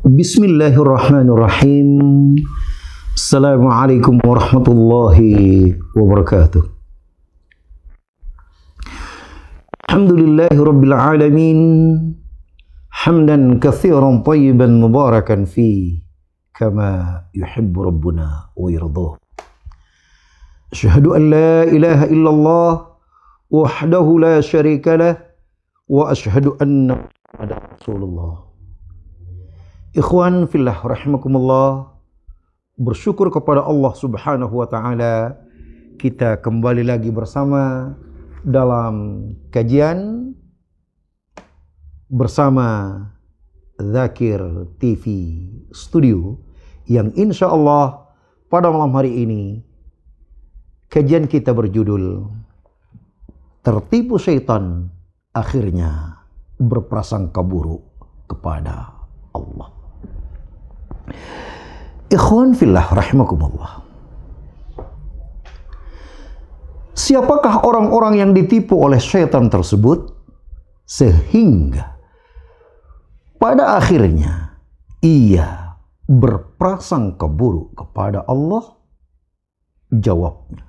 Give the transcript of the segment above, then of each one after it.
Bismillahirrahmanirrahim. Assalamualaikum warahmatullahi wabarakatuh. Alhamdulillahi rabbil alamin. Hamdan katsiran thayyiban mubarakan fi kama yuhibbu rabbuna wa yardah. Asyhadu an la ilaha illallah wahdahu la syarika lah wa asyhadu anna Muhammadar Rasulullah. Ikhwan fillah rahimakumullah, bersyukur kepada Allah Subhanahu wa taala kita kembali lagi bersama dalam kajian bersama Zakir TV Studio yang insya Allah pada malam hari ini kajian kita berjudul Tertipu Syaitan Akhirnya Berprasangka Buruk kepada Allah. Ikhwan fillah rahimakumullah. Siapakah orang-orang yang ditipu oleh syaitan tersebut sehingga pada akhirnya ia berprasangka buruk kepada Allah? Jawabnya,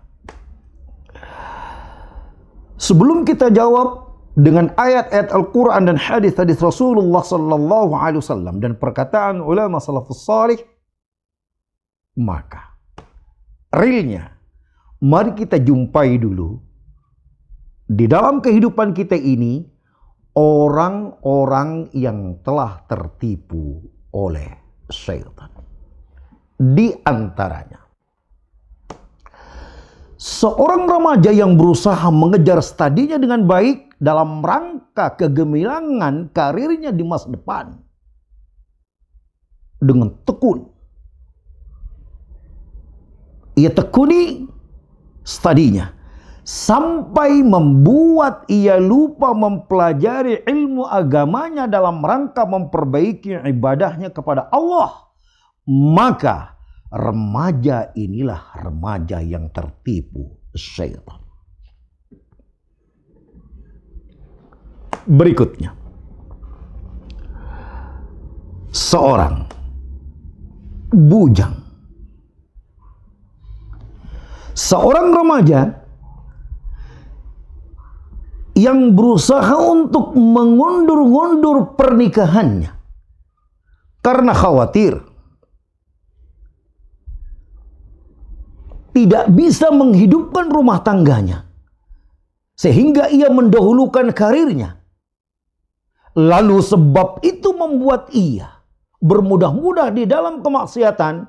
sebelum kita jawab dengan ayat-ayat Al-Quran dan hadis-hadis Rasulullah Sallallahu Alaihi Wasallam dan perkataan ulama salafus salih, maka realnya mari kita jumpai dulu di dalam kehidupan kita ini orang-orang yang telah tertipu oleh syaitan. Di antaranya seorang remaja yang berusaha mengejar studinya dengan baik dalam rangka kegemilangan karirnya di masa depan dengan tekun. Ia tekuni studinya sampai membuat ia lupa mempelajari ilmu agamanya dalam rangka memperbaiki ibadahnya kepada Allah. Maka remaja inilah remaja yang tertipu syaitan. Berikutnya, seorang bujang, seorang remaja yang berusaha untuk mengundur-undur pernikahannya karena khawatir tidak bisa menghidupkan rumah tangganya, sehingga ia mendahulukan karirnya. Lalu sebab itu membuat ia bermudah-mudah di dalam kemaksiatan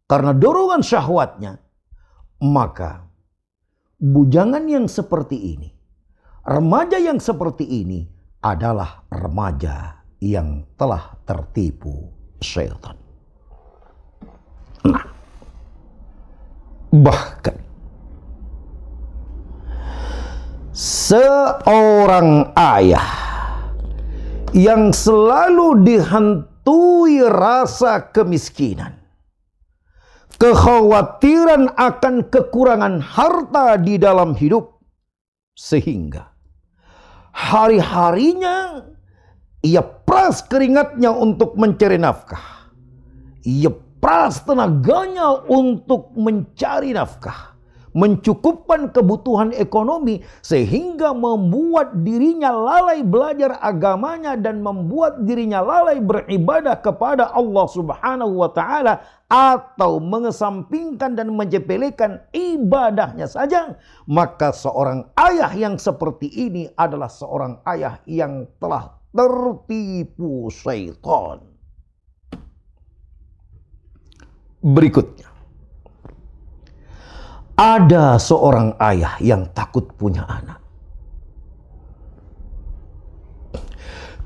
karena dorongan syahwatnya. Maka bujangan yang seperti ini, remaja yang seperti ini adalah remaja yang telah tertipu syaitan. Nah, bahkan seorang ayah yang selalu dihantui rasa kemiskinan, kekhawatiran akan kekurangan harta di dalam hidup, sehingga hari-harinya ia peras keringatnya untuk mencari nafkah. Ia peras tenaganya untuk mencari nafkah, mencukupkan kebutuhan ekonomi, sehingga membuat dirinya lalai belajar agamanya dan membuat dirinya lalai beribadah kepada Allah Subhanahu wa taala, atau mengesampingkan dan menjepelekan ibadahnya saja. Maka seorang ayah yang seperti ini adalah seorang ayah yang telah tertipu syaitan. Berikutnya, ada seorang ayah yang takut punya anak.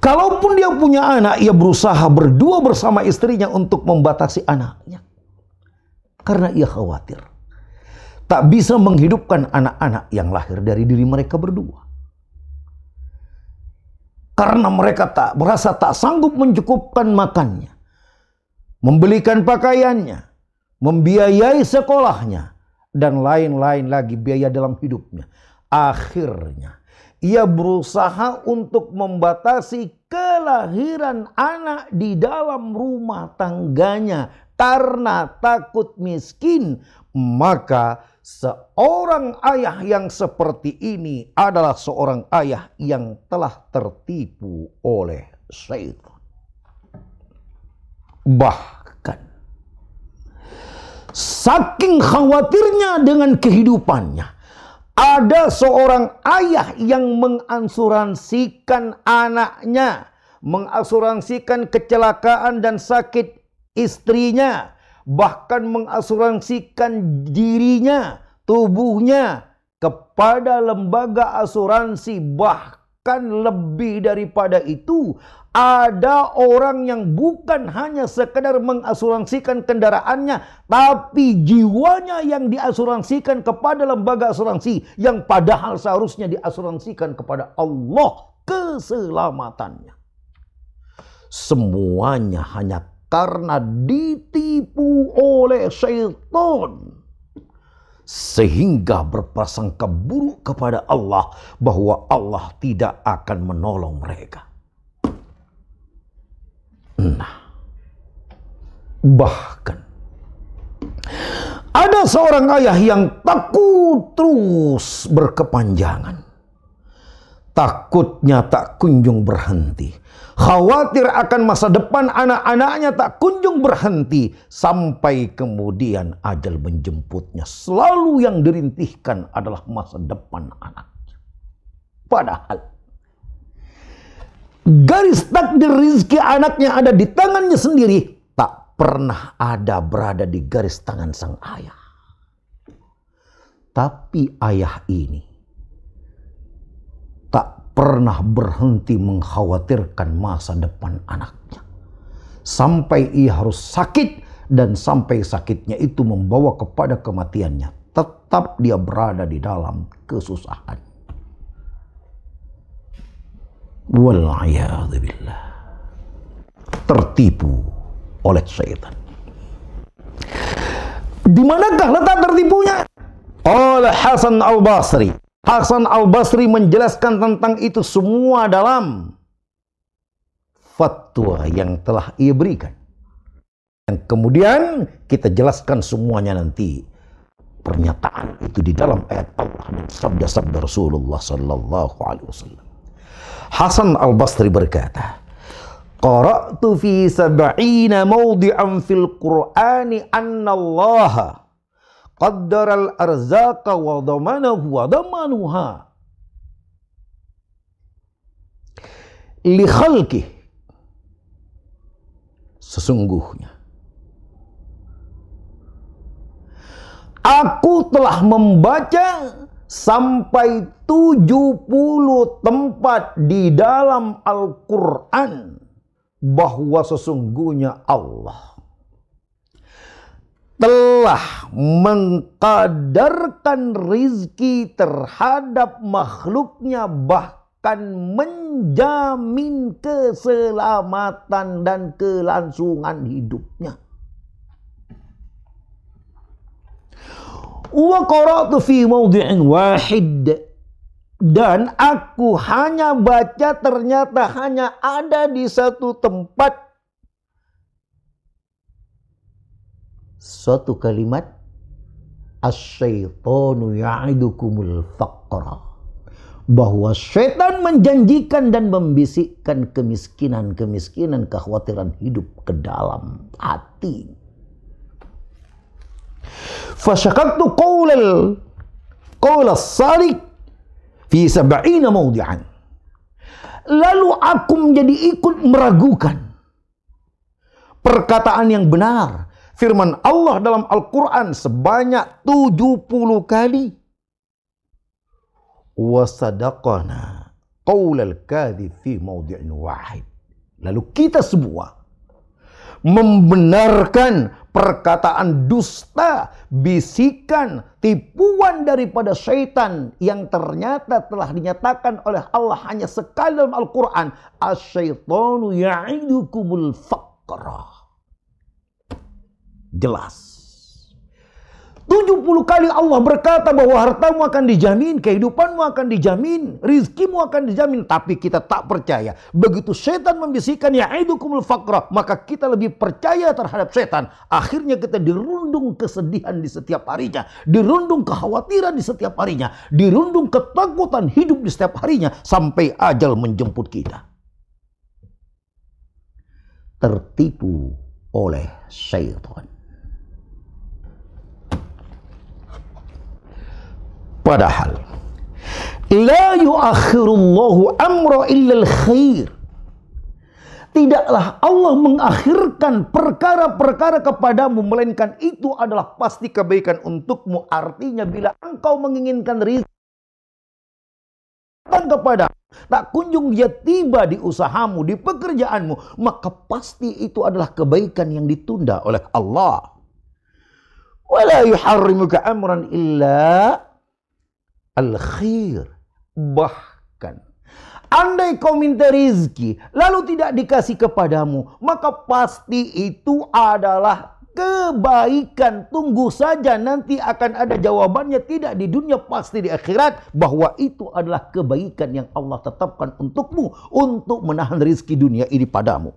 Kalaupun dia punya anak, ia berusaha berdua bersama istrinya untuk membatasi anaknya. Karena ia khawatir tak bisa menghidupkan anak-anak yang lahir dari diri mereka berdua. Karena mereka merasa tak sanggup mencukupkan makannya, membelikan pakaiannya, membiayai sekolahnya, dan lain-lain lagi biaya dalam hidupnya. Akhirnya Ia berusaha untuk membatasi kelahiran anak di dalam rumah tangganya karena takut miskin. Maka seorang ayah yang seperti ini adalah seorang ayah yang telah tertipu oleh syaitan. Bahkan saking khawatirnya dengan kehidupannya, ada seorang ayah yang mengasuransikan anaknya, mengasuransikan kecelakaan dan sakit istrinya, bahkan mengasuransikan dirinya, tubuhnya kepada lembaga asuransi. Bahkan lebih daripada itu, ada orang yang bukan hanya sekedar mengasuransikan kendaraannya, tapi jiwanya yang diasuransikan kepada lembaga asuransi, yang padahal seharusnya diasuransikan kepada Allah keselamatannya. Semuanya hanya karena ditipu oleh syaitan, sehingga berprasangka buruk kepada Allah bahwa Allah tidak akan menolong mereka. Nah, bahkan ada seorang ayah yang takut terus berkepanjangan. Takutnya tak kunjung berhenti. Khawatir akan masa depan anak-anaknya tak kunjung berhenti. Sampai kemudian ajal menjemputnya. Selalu yang dirintihkan adalah masa depan anaknya. Padahal garis takdir rizki anaknya ada di tangannya sendiri, tak pernah ada berada di garis tangan sang ayah. Tapi ayah ini tak pernah berhenti mengkhawatirkan masa depan anaknya. Sampai ia harus sakit, dan sampai sakitnya itu membawa kepada kematiannya, tetap dia berada di dalam kesusahan. Wal'iyadzubillah. Tertipu oleh syaitan. Di manakah letak tertipunya? Oleh Hasan Al-Basri. Hasan Al-Basri menjelaskan tentang itu semua dalam fatwa yang telah ia berikan. Yang kemudian kita jelaskan semuanya nanti. Pernyataan itu di dalam ayat Allah dan sabda-sabda Rasulullah sallallahu alaihi wasallam. Hasan Al-Basri berkata, qara'tu fi 70 mawdi'an fil Qur'ani anna Allah qaddara al-arzaqa wa damanahu wa damanuha li khalqih. Sesungguhnya aku telah membaca sampai 70 tempat di dalam Al-Quran bahwa sesungguhnya Allah telah mengkadarkan rizki terhadap makhluknya, bahkan menjamin keselamatan dan kelangsungan hidupnya. Wa qara'tu fi mawdi'in wahid, dan aku hanya baca ternyata hanya ada di satu tempat suatu kalimat, asyaitanu ya'idukumul faqra, bahwa syaitan menjanjikan dan membisikkan kemiskinan, kekhawatiran hidup ke dalam hati. Fasyakaktu qawla salik fi 70 mawdi'an. Lalu aku menjadi ikut meragukan perkataan yang benar, firman Allah dalam Al-Quran sebanyak 70 kali. Wa sadaqana qawlal kadhib fi mawdi'in wahid. Lalu kita semua membenarkan perkataan dusta, bisikan, tipuan daripada syaitan yang ternyata telah dinyatakan oleh Allah hanya sekali dalam Al-Quran. Asyaitanu ya'idukumul faqra. Jelas. 70 70 kali Allah berkata bahwa hartamu akan dijamin, kehidupanmu akan dijamin, rizkimu akan dijamin. Tapi kita tak percaya. Begitu setan membisikkan ya'idukumul faqra, maka kita lebih percaya terhadap setan. Akhirnya kita dirundung kesedihan di setiap harinya, dirundung kekhawatiran di setiap harinya, dirundung ketakutan hidup di setiap harinya, sampai ajal menjemput kita. Tertipu oleh syaitan. Padahal la yuakhirullahu amra illal khair. Tidaklah Allah mengakhirkan perkara-perkara kepadamu, melainkan itu adalah pasti kebaikan untukmu. Artinya bila engkau menginginkan rezeki kepada, tak kunjung dia tiba di usahamu, di pekerjaanmu, maka pasti itu adalah kebaikan yang ditunda oleh Allah. Wala yuharrimuka amran illa al-khair. Bahkan andai kau minta rizki lalu tidak dikasih kepadamu, maka pasti itu adalah kebaikan. Tunggu saja, nanti akan ada jawabannya. Tidak di dunia, pasti di akhirat, bahwa itu adalah kebaikan yang Allah tetapkan untukmu untuk menahan rizki dunia ini padamu.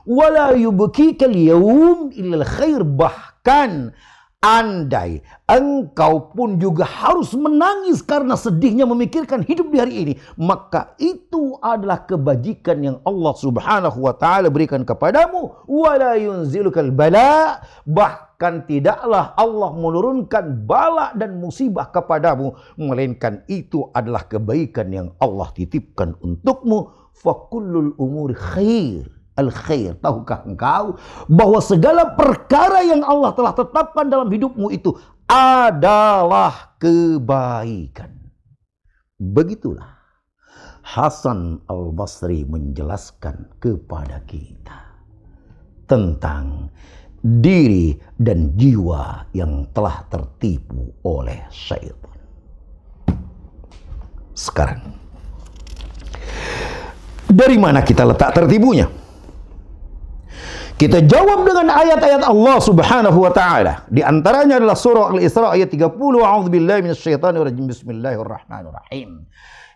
Wala yubkikal yawm illal khair. Bahkan andai engkau pun juga harus menangis karena sedihnya memikirkan hidup di hari ini, maka itu adalah kebajikan yang Allah subhanahu wa ta'ala berikan kepadamu. Wala yunzilukal bala. Bahkan tidaklah Allah menurunkan bala dan musibah kepadamu, melainkan itu adalah kebaikan yang Allah titipkan untukmu. Fakullul umuri khair. Al-khair. Tahukah engkau bahwa segala perkara yang Allah telah tetapkan dalam hidupmu itu adalah kebaikan. Begitulah Hasan Al-Basri menjelaskan kepada kita tentang diri dan jiwa yang telah tertipu oleh syaitan. Sekarang, dari mana kita letak tertipunya? Kita jawab dengan ayat-ayat Allah subhanahu wa ta'ala. Di antaranya adalah surah Al-Isra ayat 30. A'udzubillahi minasyaitonirrajim. Bismillahirrahmanirrahim.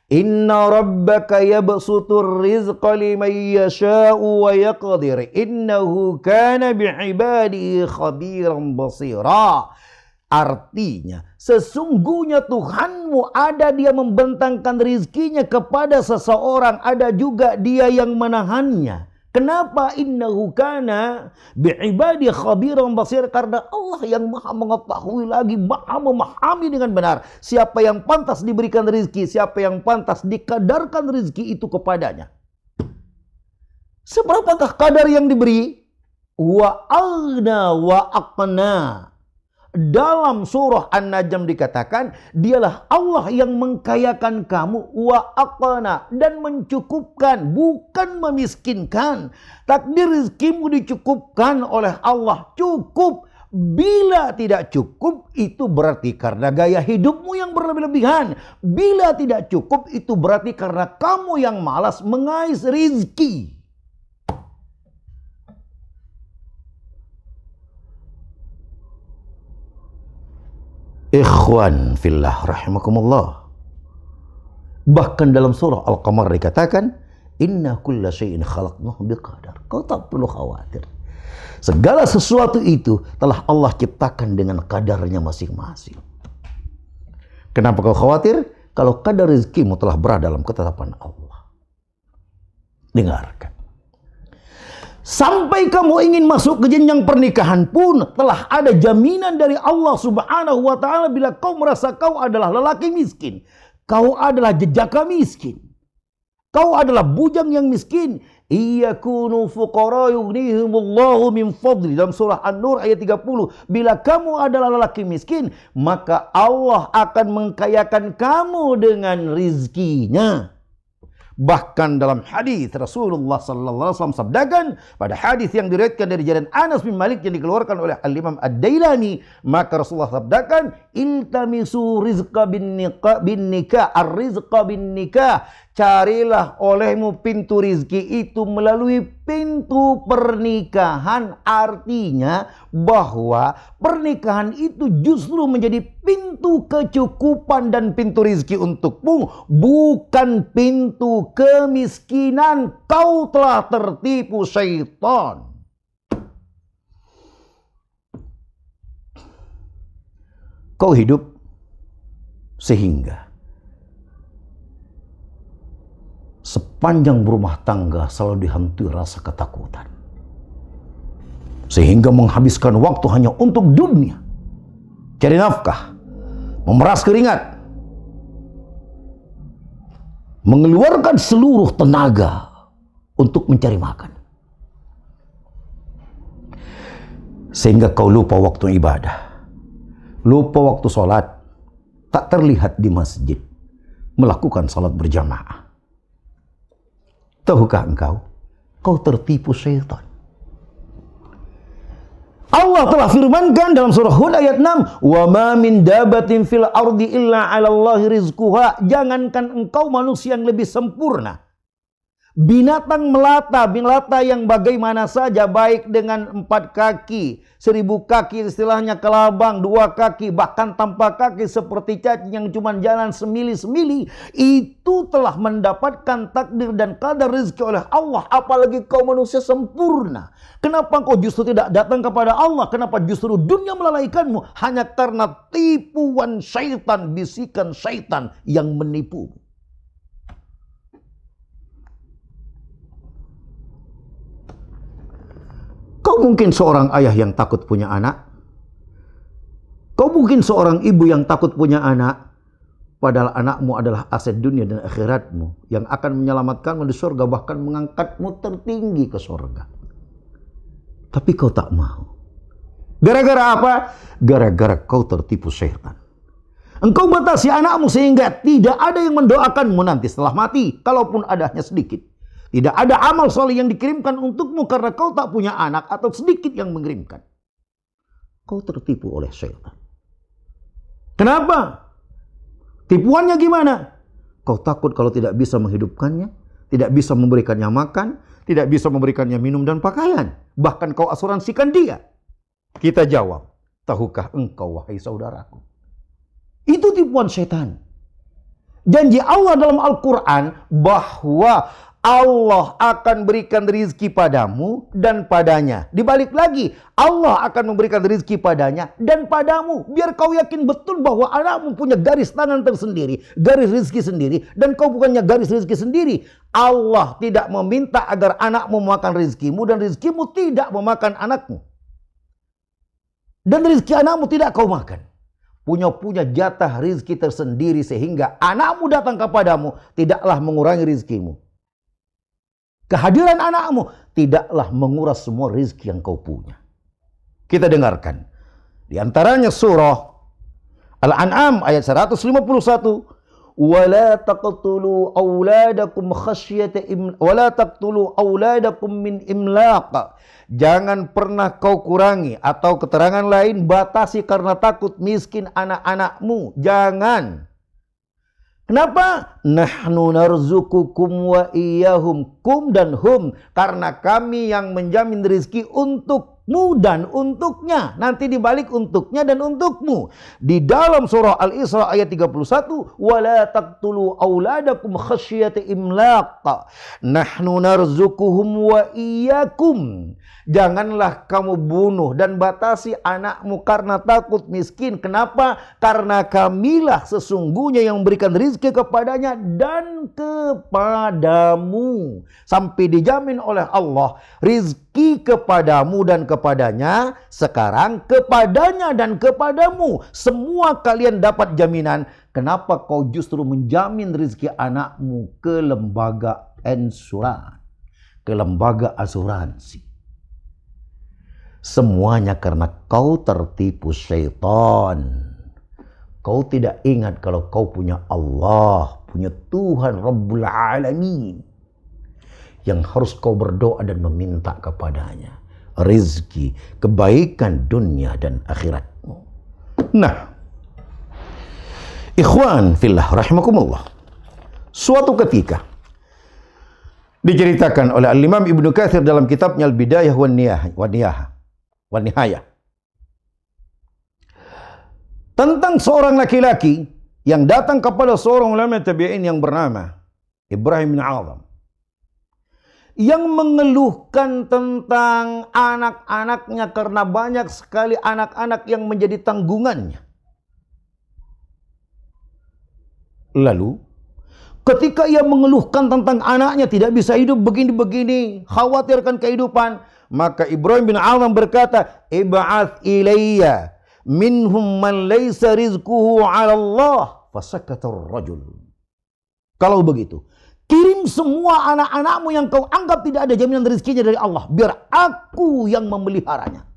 Inna rabbaka yabsutur rizqa liman yasha'u wa yaqdir. Innahu kana bi'ibadihi khabiran basira. Artinya, sesungguhnya Tuhanmu ada dia membentangkan rizkinya kepada seseorang, ada juga dia yang menahannya. Kenapa? Innahu kana bi'ibadi khabiran basir. Karena Allah yang maha mengetahui lagi maha memahami dengan benar siapa yang pantas diberikan rizki, siapa yang pantas dikadarkan rizki itu kepadanya. Seberapakah kadar yang diberi? Wa aghna wa aqna. Dalam surah An-Najm dikatakan, dialah Allah yang mengkayakan kamu, wa aqna, dan mencukupkan, bukan memiskinkan. Takdir rizkimu dicukupkan oleh Allah, cukup. Bila tidak cukup, itu berarti karena gaya hidupmu yang berlebih-lebihan. Bila tidak cukup, itu berarti karena kamu yang malas mengais rizki. Ikhwan fillah rahimakumullah. Bahkan dalam surah Al-Qamar dikatakan, inna kulla syai'in khalaqnahu biqadar. Kau tak perlu khawatir. Segala sesuatu itu telah Allah ciptakan dengan kadarnya masing-masing. Kenapa kau khawatir? Kalau kadar rezekimu telah berada dalam ketetapan Allah. Dengarkan. Sampai kamu ingin masuk ke jenjang pernikahan pun telah ada jaminan dari Allah subhanahu wa ta'ala. Bila kau merasa kau adalah lelaki miskin, kau adalah jejaka miskin, kau adalah bujang yang miskin, iyakunu fuqara yughnihimullahu min fadli. Dalam surah An-Nur ayat 30. Bila kamu adalah lelaki miskin, maka Allah akan mengkayakan kamu dengan rizkinya. Bahkan dalam hadis Rasulullah sallallahu alaihi wasallam sabdakan, pada hadis yang diriwayatkan dari jalan Anas bin Malik yang dikeluarkan oleh Al-Imam Ad-Dailami, maka Rasulullah sabdakan, iltamisu rizqa bin nikah, ar-rizqa bin nikah. Carilah olehmu pintu rizki itu melalui pintu pernikahan. Artinya bahwa pernikahan itu justru menjadi pintu kecukupan dan pintu rizki untukmu, bukan pintu kemiskinan. Kau telah tertipu syaitan. Kau hidup sehingga sepanjang berumah tangga selalu dihantui rasa ketakutan, sehingga menghabiskan waktu hanya untuk dunia, cari nafkah, memeras keringat, mengeluarkan seluruh tenaga untuk mencari makan, sehingga kau lupa waktu ibadah, lupa waktu sholat, tak terlihat di masjid melakukan sholat berjamaah. Tahukah engkau, kau tertipu syaitan. Allah telah firmankan dalam surah Hud ayat 6, "Wa ma min dabatin fil ardi illa 'ala Allahi rizquha." Jangankan engkau manusia yang lebih sempurna, binatang melata yang bagaimana saja, baik dengan 4 kaki, 1000 kaki istilahnya kelabang, 2 kaki, bahkan tanpa kaki seperti cacing yang cuma jalan semili-semili, itu telah mendapatkan takdir dan kadar rezeki oleh Allah. Apalagi kau manusia sempurna. Kenapa kau justru tidak datang kepada Allah? Kenapa justru dunia melalaikanmu? Hanya karena tipuan syaitan, bisikan syaitan yang menipumu. Kau mungkin seorang ayah yang takut punya anak. Kau mungkin seorang ibu yang takut punya anak. Padahal anakmu adalah aset dunia dan akhiratmu yang akan menyelamatkanmu di surga, bahkan mengangkatmu tertinggi ke surga. Tapi kau tak mau. Gara-gara apa? Gara-gara kau tertipu syaitan. Engkau batasi anakmu sehingga tidak ada yang mendoakanmu nanti setelah mati, kalaupun adanya sedikit. Tidak ada amal soleh yang dikirimkan untukmu karena kau tak punya anak atau sedikit yang mengirimkan. Kau tertipu oleh syaitan. Kenapa? Tipuannya gimana? Kau takut kalau tidak bisa menghidupkannya, tidak bisa memberikannya makan, tidak bisa memberikannya minum dan pakaian. Bahkan kau asuransikan dia. Kita jawab, tahukah engkau wahai saudaraku? Itu tipuan syaitan. Janji Allah dalam Al-Quran bahwa Allah akan berikan rizki padamu dan padanya. Dibalik lagi, Allah akan memberikan rizki padanya dan padamu. Biar kau yakin betul bahwa anakmu punya garis tangan tersendiri, garis rizki sendiri, dan kau bukannya garis rizki sendiri. Allah tidak meminta agar anakmu memakan rizkimu dan rizkimu tidak memakan anakmu. Dan rizki anakmu tidak kau makan. Punya jatah rizki tersendiri sehingga anakmu datang kepadamu tidaklah mengurangi rizkimu. Kehadiran anakmu tidaklah menguras semua rizki yang kau punya. Kita dengarkan. Di antaranya surah Al-An'am ayat 151. وَلَا تَقْتُلُوا أَوْلَادَكُمْ خَشْيَةَ وَلَا تَقْتُلُوا أَوْلَادَكُمْ مِنْ إِمْلَاقٍ. Jangan pernah kau kurangi, atau keterangan lain batasi karena takut miskin anak-anakmu. Jangan. Kenapa? Nahnu narzukukum wa iyyahum. Kum dan hum. Karena kami yang menjamin rezeki untukmu dan untuknya. Nanti dibalik untuknya dan untukmu. Di dalam surah Al-Isra ayat 31. Wala taqtulu auladakum khasyata imlaq. Nahnu narzukuhum wa iyyakum. Janganlah kamu bunuh dan batasi anakmu karena takut miskin. Kenapa? Karena kamilah sesungguhnya yang memberikan rizki kepadanya dan kepadamu. Sampai dijamin oleh Allah rizki kepadamu dan kepadanya. Sekarang kepadanya dan kepadamu. Semua kalian dapat jaminan. Kenapa kau justru menjamin rizki anakmu ke lembaga insuran, ke lembaga asuransi? Semuanya karena kau tertipu syaitan. Kau tidak ingat kalau kau punya Allah, punya Tuhan Rabbul Alamin, yang harus kau berdoa dan meminta kepadanya rizki, kebaikan dunia dan akhiratmu. Nah, Ikhwan fillah rahimakumullah. Suatu ketika diceritakan oleh Al-Imam Ibnu Katsir dalam kitabnya Al-Bidayah wan Nihayah tentang seorang laki-laki yang datang kepada seorang ulama tabi'in yang bernama Ibrahim bin Adham, yang mengeluhkan tentang anak-anaknya karena banyak sekali anak-anak yang menjadi tanggungannya. Lalu ketika ia mengeluhkan tentang anaknya tidak bisa hidup begini-begini, khawatirkan kehidupan, maka Ibrahim bin Adham berkata, "Ib'ats ilayya minhum man laysa rizquhu 'ala Allah." Fasakata ar-rajul. Kalau begitu, kirim semua anak-anakmu yang kau anggap tidak ada jaminan rezekinya dari Allah, biar aku yang memeliharanya.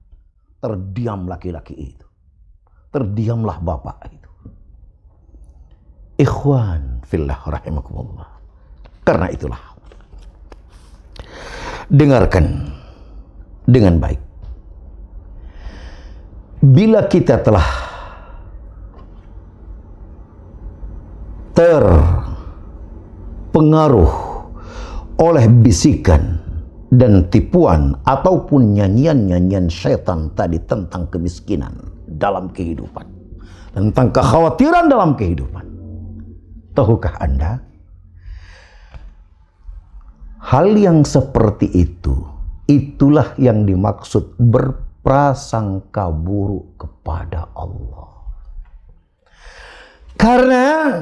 Terdiam laki-laki itu. Terdiamlah bapak itu. Ikhwan fillah rahimakumullah. Karena itulah, dengarkan dengan baik. Bila kita telah terpengaruh oleh bisikan dan tipuan ataupun nyanyian-nyanyian syaitan tadi tentang kemiskinan dalam kehidupan, tentang kekhawatiran dalam kehidupan, tahukah Anda, hal yang seperti itu, itulah yang dimaksud berprasangka buruk kepada Allah. Karena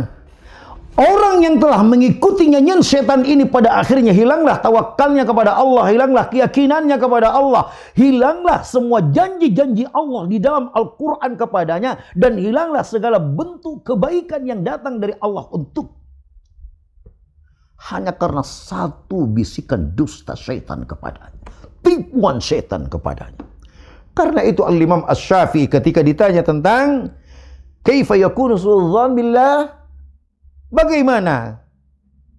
orang yang telah mengikuti nyanyian setan ini pada akhirnya hilanglah tawakalnya kepada Allah, hilanglah keyakinannya kepada Allah, hilanglah semua janji-janji Allah di dalam Al-Quran kepadanya, dan hilanglah segala bentuk kebaikan yang datang dari Allah untuk hanya karena satu bisikan dusta syaitan kepadanya, tipuan syaitan kepadanya. Karena itu Al-Imam Asy-Syafi'i ketika ditanya tentang kaifa yakunu su'udzan billah, bagaimana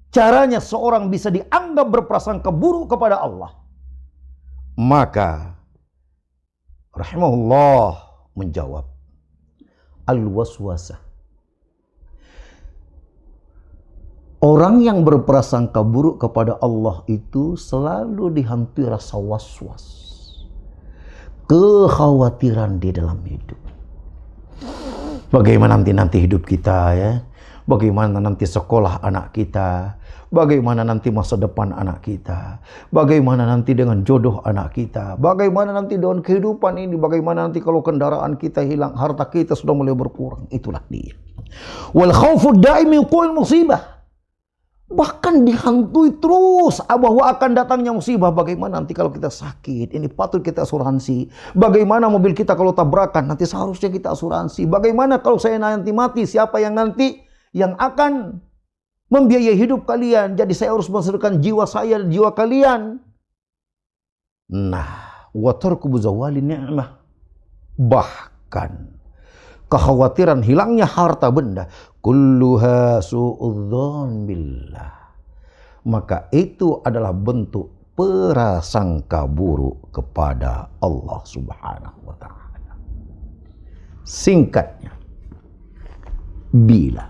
caranya seorang bisa dianggap berprasangka buruk kepada Allah, maka rahimahullah menjawab, al-waswasah. Orang yang berprasangka buruk kepada Allah itu selalu dihantui rasa was-was, kekhawatiran di dalam hidup. Bagaimana nanti hidup kita, ya? Bagaimana nanti sekolah anak kita? Bagaimana nanti masa depan anak kita? Bagaimana nanti dengan jodoh anak kita? Bagaimana nanti dengan kehidupan ini? Bagaimana nanti kalau kendaraan kita hilang, harta kita sudah mulai berkurang? Itulah dia. Wal khaufu daimi qul musibah. Bahkan dihantui terus bahwa akan datangnya musibah. Bagaimana nanti kalau kita sakit, ini patut kita asuransi. Bagaimana mobil kita kalau tabrakan, nanti seharusnya kita asuransi. Bagaimana kalau saya nanti mati, siapa yang nanti yang akan membiayai hidup kalian? Jadi saya harus mengorbankan jiwa saya dan jiwa kalian. Nah, wa tarku zawali ni'mah. Bahkan kekhawatiran hilangnya harta benda, kulluha su'udzan billah, maka itu adalah bentuk prasangka buruk kepada Allah Subhanahu wa ta'ala. Singkatnya, bila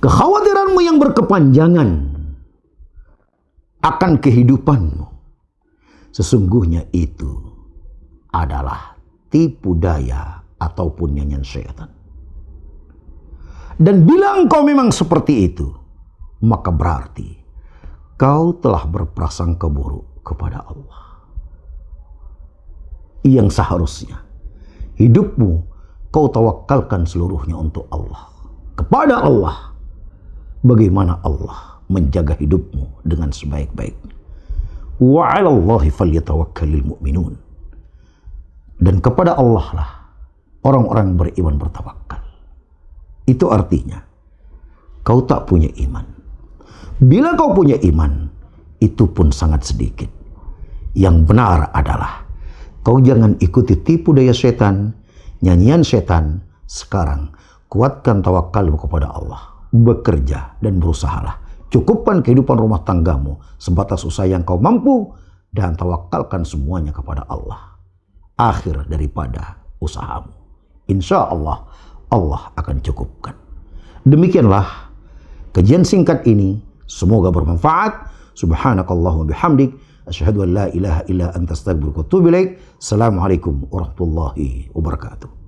kekhawatiranmu yang berkepanjangan akan kehidupanmu, sesungguhnya itu adalah tipu daya ataupun nyanyian syaitan. Dan bila engkau memang seperti itu, maka berarti kau telah berprasangka buruk kepada Allah. Yang seharusnya hidupmu kau tawakalkan seluruhnya untuk Allah, kepada Allah. Bagaimana Allah menjaga hidupmu dengan sebaik-baiknya. Wa 'alallahi falyatawakkalul mu'minun. Dan kepada Allah lah orang-orang beriman bertawakal. Itu artinya kau tak punya iman. Bila kau punya iman, itu pun sangat sedikit. Yang benar adalah kau jangan ikuti tipu daya setan, nyanyian setan. Sekarang kuatkan tawakalmu kepada Allah. Bekerja dan berusahalah. Cukupkan kehidupan rumah tanggamu sebatas usaha yang kau mampu, dan tawakalkan semuanya kepada Allah. Akhir daripada usahamu, insya Allah Allah akan cukupkan. Demikianlah kajian singkat ini. Semoga bermanfaat. Subhanakallahumma bihamdik. Asyhadu an la ilaha illa anta astaghfiruka wa atubu ilaik. Assalamualaikum warahmatullahi wabarakatuh.